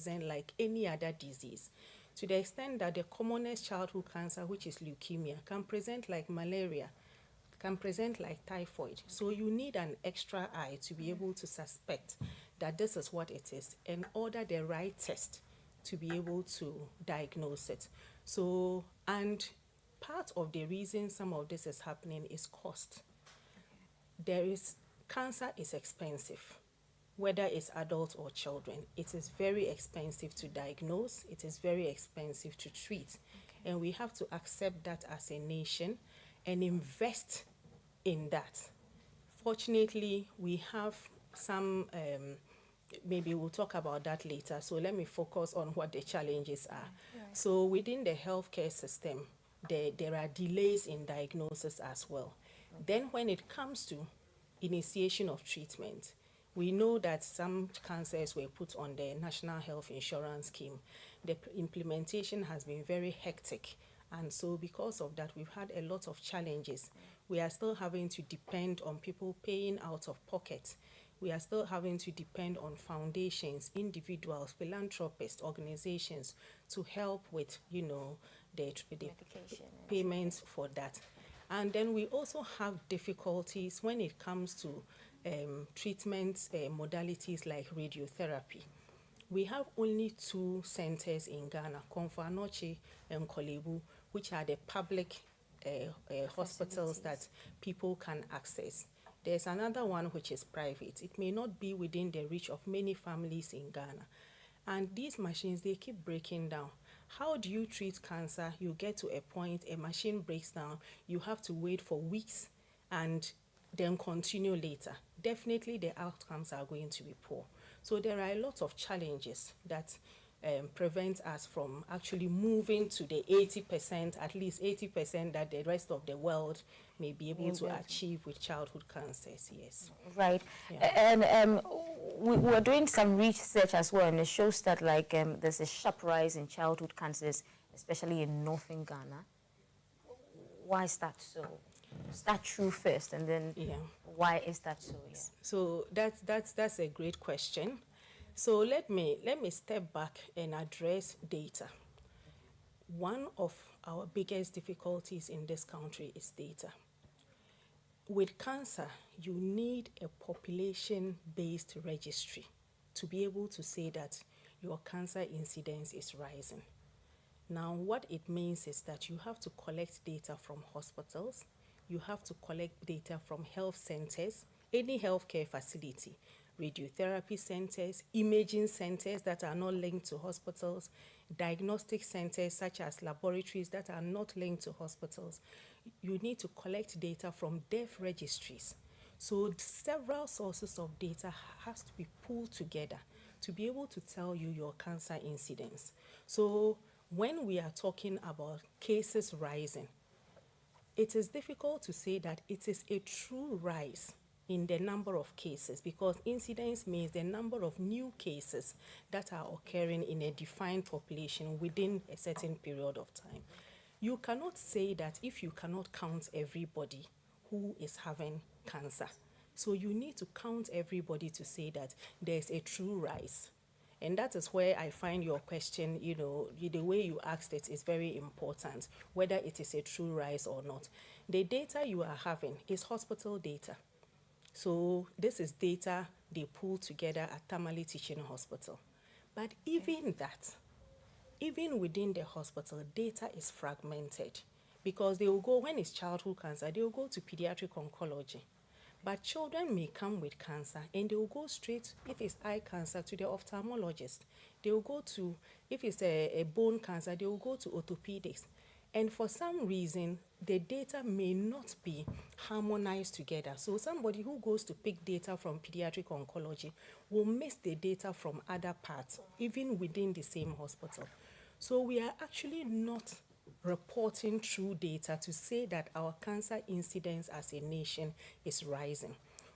present like any other disease, to the extent that the commonest childhood cancer, which is leukemia, can present like malaria, can present like typhoid. So you need an extra eye to be able to suspect that this is what it is and order the right test to be able to diagnose it. So, and part of the reason some of this is happening is cost. Cancer is expensive, whether it's adults or children. It is very expensive to diagnose, it is very expensive to treat. And we have to accept that as a nation and invest in that. Fortunately, we have some, maybe we'll talk about that later. So let me focus on what the challenges are. Right. So within the healthcare system, there are delays in diagnosis as well. Okay. Then when it comes to initiation of treatment, we know that some cancers were put on the National Health Insurance Scheme. The implementation has been very hectic. And so because of that, we've had a lot of challenges. We are still having to depend on people paying out of pocket. We are still having to depend on foundations, individuals, philanthropists, organizations to help with, the payments for that. And then we also have difficulties when it comes to treatment modalities like radiotherapy. We have only 2 centers in Ghana, Komfo Anokye and Korle Bu, which are the public hospitals that people can access. There's another one which is private. It may not be within the reach of many families in Ghana. And these machines, they keep breaking down. How do you treat cancer? You get to a point, a machine breaks down, you have to wait for weeks and then continue later. Definitely the outcomes are going to be poor. So there are a lot of challenges that prevent us from actually moving to the 80%, at least 80% that the rest of the world may be able to achieve with childhood cancers, yes. Right. Yeah. And we were doing some research as well, and it shows that there's a sharp rise in childhood cancers, especially in northern Ghana. Why is that so? Is that true first, and then why is that so? Yeah. So that's a great question. So let me step back and address data. One of our biggest difficulties in this country is data. With cancer, you need a population-based registry to be able to say that your cancer incidence is rising. Now, what it means is that you have to collect data from hospitals, you have to collect data from health centers, any healthcare facility, radiotherapy centers, imaging centers that are not linked to hospitals, diagnostic centers such as laboratories that are not linked to hospitals. You need to collect data from death registries. So several sources of data has to be pulled together to be able to tell you your cancer incidence. So when we are talking about cases rising, it is difficult to say that it is a true rise in the number of cases, because incidence means the number of new cases that are occurring in a defined population within a certain period of time. You cannot say that if you cannot count everybody who is having cancer. So you need to count everybody to say that there's a true rise. And that is where I find your question, the way you asked it is very important, whether it is a true rise or not. The data you are having is hospital data. So this is data they pull together at Tamale Teaching Hospital. But even that, even within the hospital, data is fragmented, because they will go, when it's childhood cancer, they will go to pediatric oncology. But children may come with cancer and they will go straight, if it's eye cancer, to the ophthalmologist. They will go to, if it's a bone cancer, they will go to orthopedics. And for some reason, the data may not be harmonized together. So somebody who goes to pick data from pediatric oncology will miss the data from other parts, even within the same hospital. So we are actually not reporting true data to say that our cancer incidence as a nation is rising.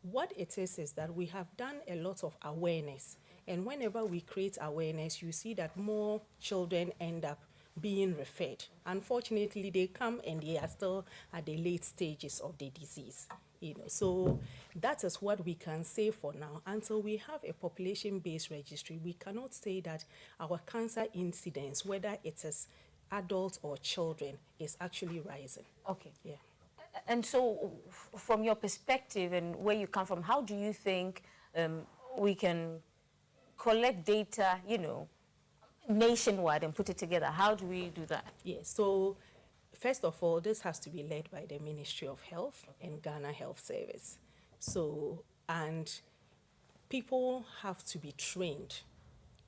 What it is that we have done a lot of awareness. And whenever we create awareness, you see that more children end up being referred. Unfortunately, they come and they are still at the late stages of the disease. So that is what we can say for now. Until we have a population-based registry, we cannot say that our cancer incidence, whether it is adults or children, is actually rising. Okay. Yeah. And so, from your perspective and where you come from, how do you think we can collect data, nationwide and put it together? How do we do that? Yes. So, first of all, this has to be led by the Ministry of Health and Ghana Health Service. So, and people have to be trained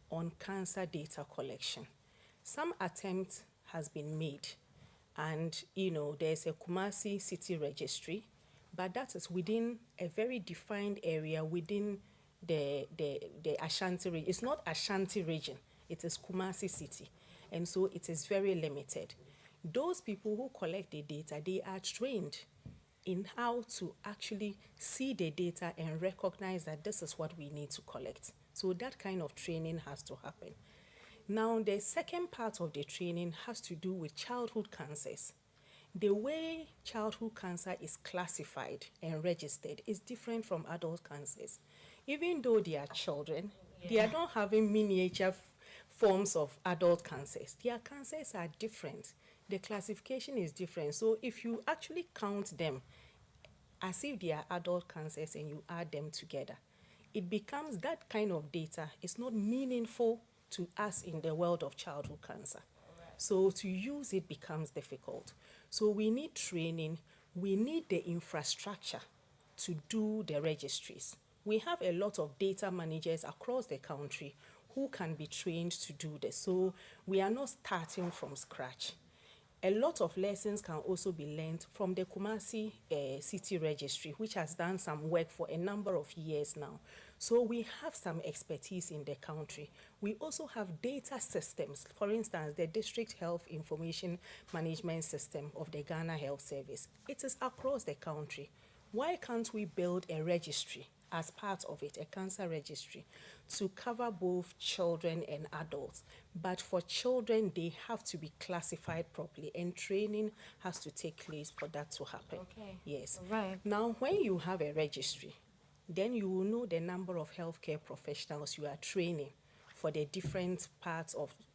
on cancer data collection. Some attempt has been made, and there's a Kumasi City Registry, but that is within a very defined area within the Ashanti region. It's not Ashanti region, it is Kumasi City, and so it is very limited. Those people who collect the data, they are trained in how to actually see the data and recognize that this is what we need to collect. So that kind of training has to happen. Now, the second part of the training has to do with childhood cancers. The way childhood cancer is classified and registered is different from adult cancers. Even though they are children, they are not having miniature forms of adult cancers. Their cancers are different. The classification is different. So if you actually count them as if they are adult cancers and you add them together, it becomes that kind of data is not meaningful to us in the world of childhood cancer. So to use it becomes difficult. So we need training, we need the infrastructure to do the registries. We have a lot of data managers across the country who can be trained to do this. So we are not starting from scratch. A lot of lessons can also be learned from the Kumasi City Registry, which has done some work for a number of years now. So we have some expertise in the country. We also have data systems. For instance, the District Health Information Management System of the Ghana Health Service. It is across the country. Why can't we build a registry as part of it, a cancer registry, to cover both children and adults? But for children, they have to be classified properly, and training has to take place for that to happen. Okay. Yes. Right. Now, when you have a registry, then you will know the number of healthcare professionals you are training for the different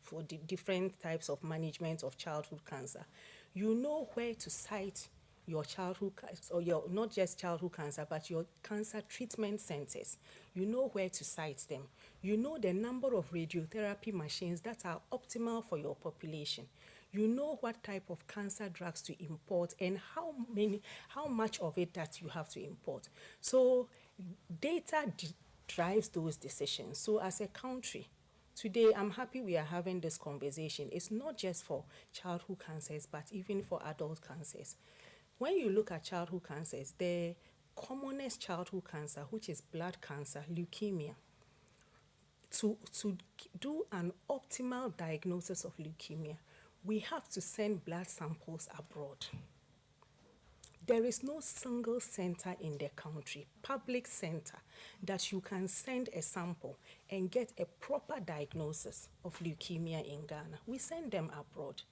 for the different types of management of childhood cancer. You know where to cite your childhood, or your, not just childhood cancer, but your cancer treatment centers. You know where to cite them. You know the number of radiotherapy machines that are optimal for your population. You know what type of cancer drugs to import and how much of it that you have to import. So data drives those decisions. So as a country, today I'm happy we are having this conversation. It's not just for childhood cancers, but even for adult cancers. When you look at childhood cancers, the commonest childhood cancer, which is blood cancer, leukemia, to do an optimal diagnosis of leukemia, we have to send blood samples abroad. There is no single center in the country, public center, that you can send a sample and get a proper diagnosis of leukemia in Ghana. We send them abroad.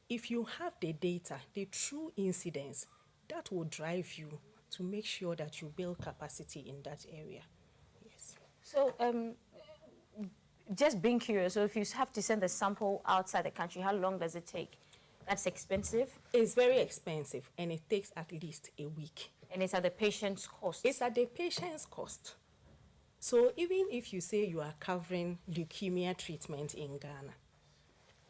If you have the data, the true incidence, that will drive you to make sure that you build capacity in that area. Yes. So, just being curious, so if you have to send a sample outside the country, how long does it take? That's expensive? It's very expensive, and it takes at least a week. And it's at the patient's cost? It's at the patient's cost. So even if you say you are covering leukemia treatment in Ghana,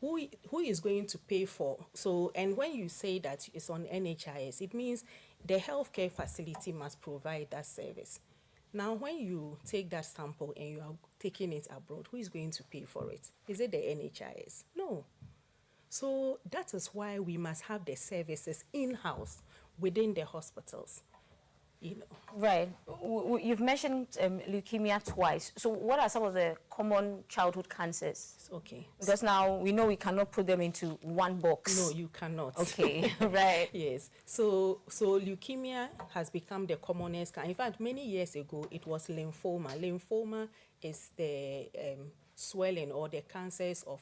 who is going to pay for? So, and when you say that it's on NHIS, it means the healthcare facility must provide that service. Now, when you take that sample and you are taking it abroad, who is going to pay for it? Is it the NHIS? No. So that is why we must have the services in-house within the hospitals. Right. You've mentioned leukemia twice. So what are some of the common childhood cancers? Okay. Because now we know we cannot put them into one box. No, you cannot. Okay, right. Yes. So leukemia has become the commonest. In fact, many years ago, it was lymphoma. Lymphoma is the swelling or the cancers of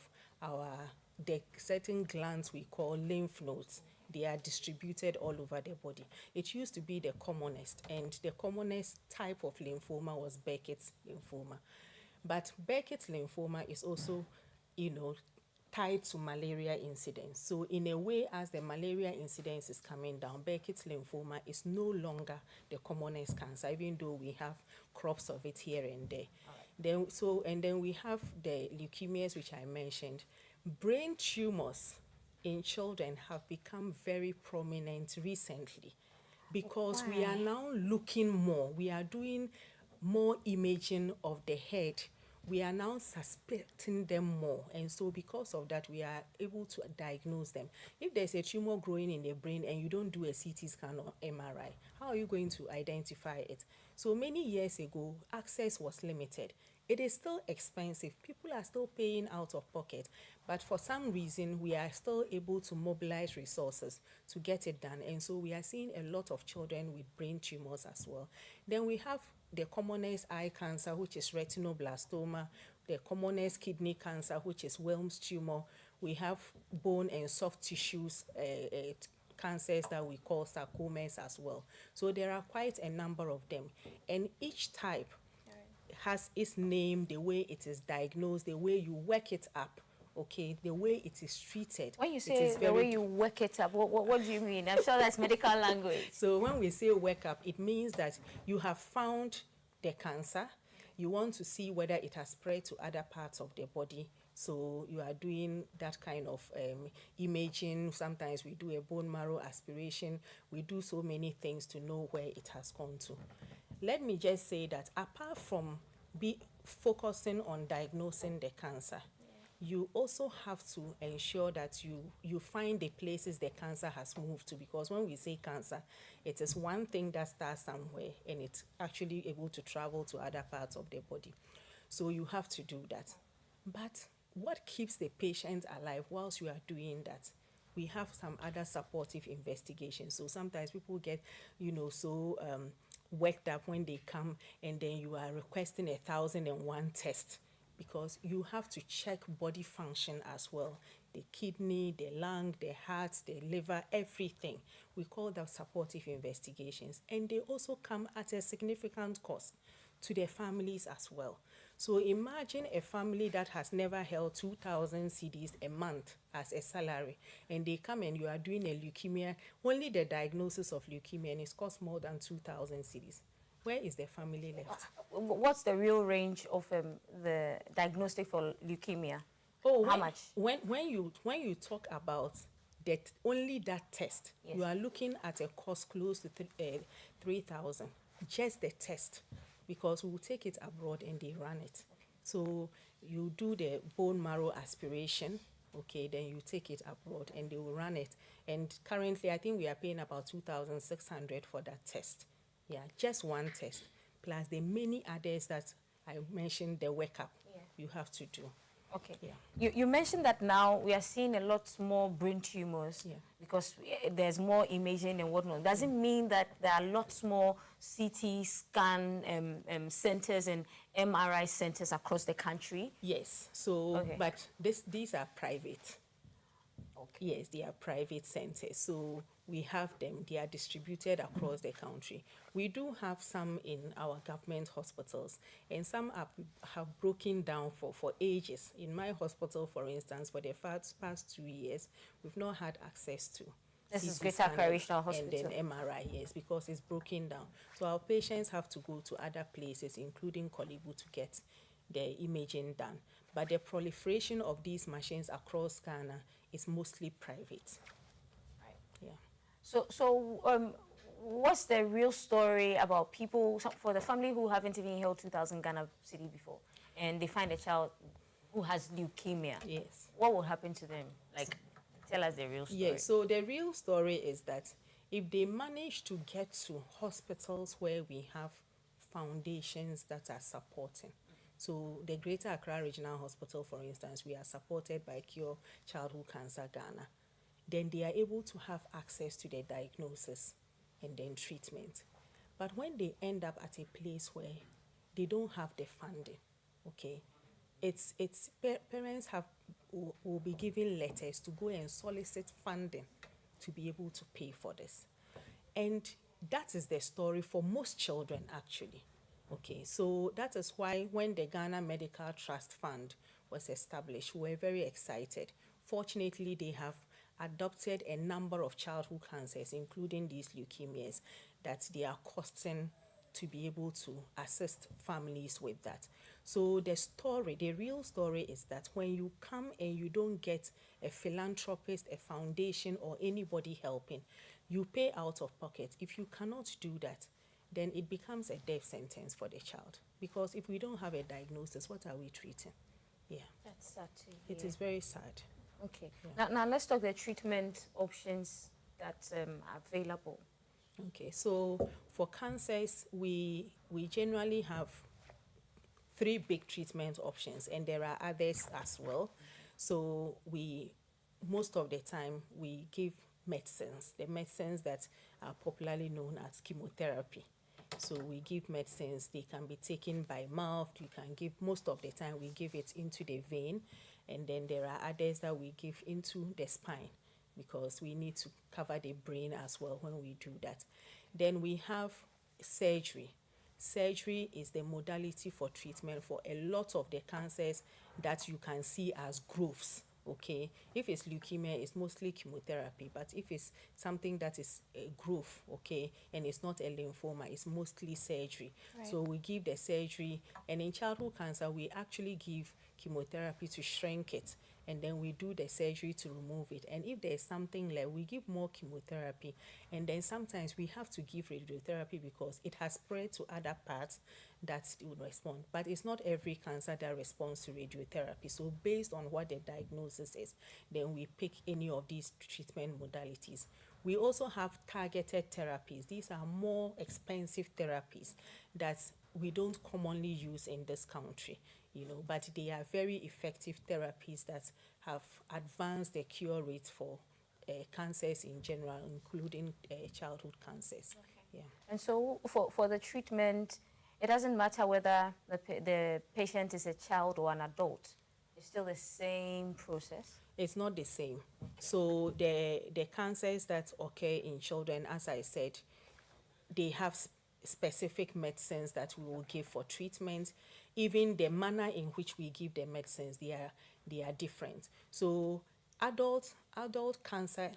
the certain glands we call lymph nodes. they are distributed all over the body. It used to be the commonest, and the commonest type of lymphoma was Burkitt's lymphoma. But Burkitt's lymphoma is also, tied to malaria incidence. So in a way, as the malaria incidence is coming down, Burkitt's lymphoma is no longer the commonest cancer, even though we have crops of it here and there. Then we have the leukemias, which I mentioned. Brain tumors in children have become very prominent recently because we are now looking more. We are doing more imaging of the head. We are now suspecting them more, and so because of that, we are able to diagnose them. If there's a tumor growing in the brain and you don't do a CT scan or MRI, how are you going to identify it? So many years ago, access was limited. It is still expensive. People are still paying out of pocket, but for some reason, we are still able to mobilize resources to get it done, and so we are seeing a lot of children with brain tumors as well. Then we have the commonest eye cancer, which is retinoblastoma, the commonest kidney cancer, which is Wilms tumor. We have bone and soft tissues cancers that we call sarcomas as well. So there are quite a number of them, and each type has its name, the way it is diagnosed, the way you work it up, okay, the way it is treated. When you say the way you work it up, what do you mean? I'm sure that's medical language. So when we say work up, it means that you have found the cancer, you want to see whether it has spread to other parts of the body. So you are doing that kind of imaging. Sometimes we do a bone marrow aspiration. We do so many things to know where it has gone to. Let me just say that apart from focusing on diagnosing the cancer, you also have to ensure that you find the places the cancer has moved to, because when we say cancer, it is one thing that starts somewhere and it's actually able to travel to other parts of the body. So you have to do that. But what keeps the patient alive whilst you are doing that? We have some other supportive investigations. So sometimes people get, worked up when they come, and then you are requesting 1,001 tests, because you have to check body function as well. The kidney, the lung, the heart, the liver, everything. We call that supportive investigations. And they also come at a significant cost to their families as well. So imagine a family that has never held 2,000 cedis a month as a salary, and they come and you are doing a leukemia, only the diagnosis of leukemia, and it's cost more than 2,000 cedis. Where is the family left? What's the real range of the diagnostic for leukemia? How much? When you talk about that, only that test, yes, you are looking at a cost close to 3,000, just the test, because we will take it abroad and they run it. So you do the bone marrow aspiration, okay, then you take it abroad and they will run it. And currently, I think we are paying about 2,600 for that test. Yeah, just one test, plus the many others that I mentioned, the workup you have to do. Okay. Yeah. You mentioned that now we are seeing a lot more brain tumors because there's more imaging and whatnot. Does it mean that there are lots more CT scan centers and MRI centers across the country? Yes. So, but these are private. Okay. Yes, they are private centers. So we have them. They are distributed across the country. We do have some in our government hospitals, and some have broken down for ages. In my hospital, for instance, for the past 2 years, we've not had access to this is Greater Accra Regional Hospital. And then MRI, yes, because it's broken down. So our patients have to go to other places, including Korle Bu, to get their imaging done. But the proliferation of these machines across Ghana is mostly private. Right. Yeah. So what's the real story about people, for the family who haven't even held 2,000 Ghana cedi before, and they find a child who has leukemia? Yes. What will happen to them? Like, tell us the real story. Yes, so the real story is that if they manage to get to hospitals where we have foundations that are supporting, so the Greater Accra Regional Hospital, for instance, we are supported by Cure Childhood Cancer Ghana, then they are able to have access to the diagnosis and then treatment. But when they end up at a place where they don't have the funding, okay, parents will be given letters to go and solicit funding to be able to pay for this. And that is the story for most children, actually. Okay, so that is why when the Ghana Medical Trust Fund was established, we were very excited. Fortunately, they have adopted a number of childhood cancers, including these leukemias, that they are costing to be able to assist families with that. So the story, the real story is that when you come and you don't get a philanthropist, a foundation, or anybody helping, you pay out of pocket. If you cannot do that, then it becomes a death sentence for the child. Because if we don't have a diagnosis, what are we treating? Yeah. That's sad to hear. It is very sad. Okay. Yeah. Now let's talk the treatment options that are available. Okay, so for cancers, we generally have 3 big treatment options, and there are others as well. So most of the time, we give medicines, the medicines that are popularly known as chemotherapy. So we give medicines, they can be taken by mouth, you can give, most of the time we give it into the vein, and then there are others that we give into the spine, because we need to cover the brain as well when we do that. Then we have surgery. Surgery is the modality for treatment for a lot of the cancers that you can see as growths. Okay, if it's leukemia, it's mostly chemotherapy, but if it's something that is a growth, okay, and it's not a lymphoma, it's mostly surgery. Right. So we give the surgery, and in childhood cancer, we actually give chemotherapy to shrink it, and then we do the surgery to remove it. And if there's something left, we give more chemotherapy, and then sometimes we have to give radiotherapy because it has spread to other parts that will respond. But it's not every cancer that responds to radiotherapy. So based on what the diagnosis is, then we pick any of these treatment modalities. We also have targeted therapies. These are more expensive therapies that we don't commonly use in this country, but they are very effective therapies that have advanced the cure rate for cancers in general, including childhood cancers. Okay. Yeah. And so for the treatment, it doesn't matter whether the patient is a child or an adult. It's still the same process. It's not the same. So the cancers that occur in children, as I said, they have specific medicines that we will give for treatment. Even the manner in which we give the medicines, they are different. So adult cancer,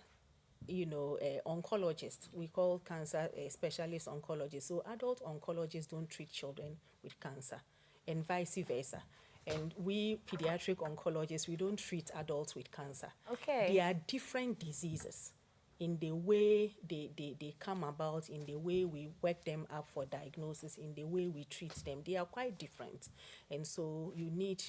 oncologists, we call cancer specialist oncologists. So adult oncologists don't treat children with cancer, and vice versa. And we pediatric oncologists, we don't treat adults with cancer. Okay. They are different diseases in the way they come about, in the way we work them up for diagnosis, in the way we treat them. They are quite different. And so you need,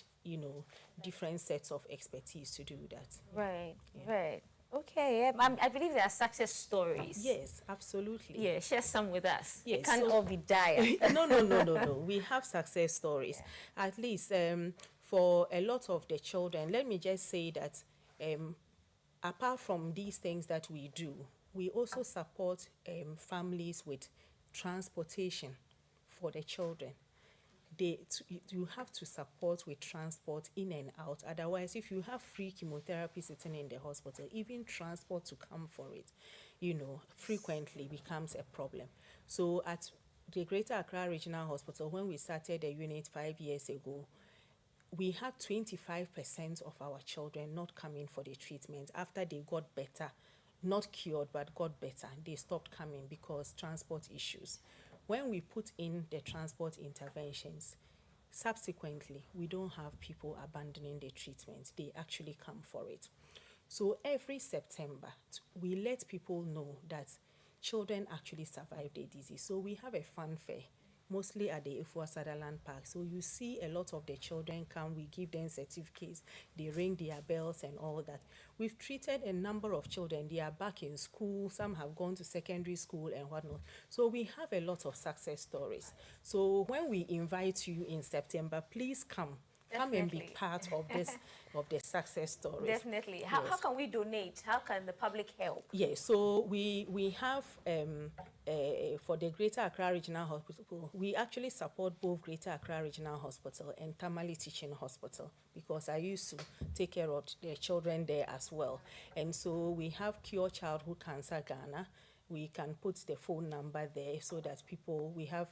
different sets of expertise to do that. Right, Yeah. right. Okay, I believe there are success stories. Yes, absolutely. Yeah, share some with us. Yes, It can't so- all be dire. No. We have success stories. At least for a lot of the children, let me just say that apart from these things that we do, we also support families with transportation for the children. You have to support with transport in and out. Otherwise, if you have free chemotherapy sitting in the hospital, even transport to come for it, frequently becomes a problem. So at the Greater Accra Regional Hospital, when we started the unit 5 years ago, we had 25% of our children not coming for the treatment after they got better, not cured, but got better. They stopped coming because transport issues. When we put in the transport interventions, subsequently, we don't have people abandoning the treatment. They actually come for it. So every September, we let people know that children actually survive the disease. So we have a fun fair, mostly at the Ifua Sutherland Park. So you see a lot of the children come, we give them certificates, they ring their bells and all that. We've treated a number of children. They are back in school, some have gone to secondary school and whatnot. So we have a lot of success stories. So when we invite you in September, please come come and be Definitely. part of this, of the success stories. Definitely. How Yes. can we donate? How can the public help? Yes, so we have for the Greater Accra Regional Hospital, we actually support both Greater Accra Regional Hospital and Tamale Teaching Hospital, because I used to take care of the children there as well. And so we have Cure Childhood Cancer Ghana. We can put the phone number there so that people, we have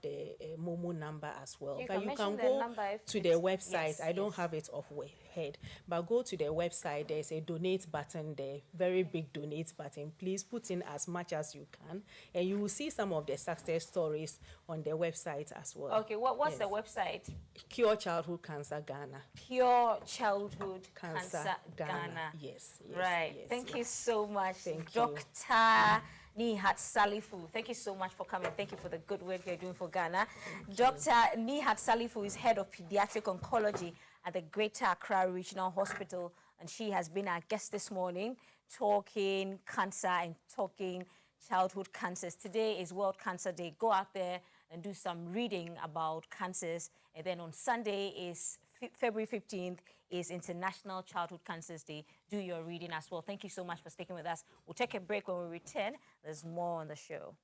the Momo number as well. You But can you mention can the go number if to the it's- website. yes, I don't yes. have it off head, but go to the website. There's a donate button there, very big donate button. Please put in as much as you can, and you will see some of the success stories on the website as well. Okay, what's the Yes. website? Cure Childhood Cancer Ghana. Pure Childhood Cancer Cancer Ghana. Ghana. Yes, yes, Right. yes, Thank yes. you so much, Thank you. Dr. Nihat Salifu. Thank you so much for coming. Thank you for the good work you're doing for Ghana. Dr. Nihat Salifu is head of pediatric oncology at the Greater Accra Regional Hospital, and she has been our guest this morning, talking cancer and talking childhood cancers. Today is World Cancer Day. Go out there and do some reading about cancers. And then on Sunday is February 15th is International Childhood Cancers Day. Do your reading as well. Thank you so much for sticking with us. We'll take a break. When we return, there's more on the show.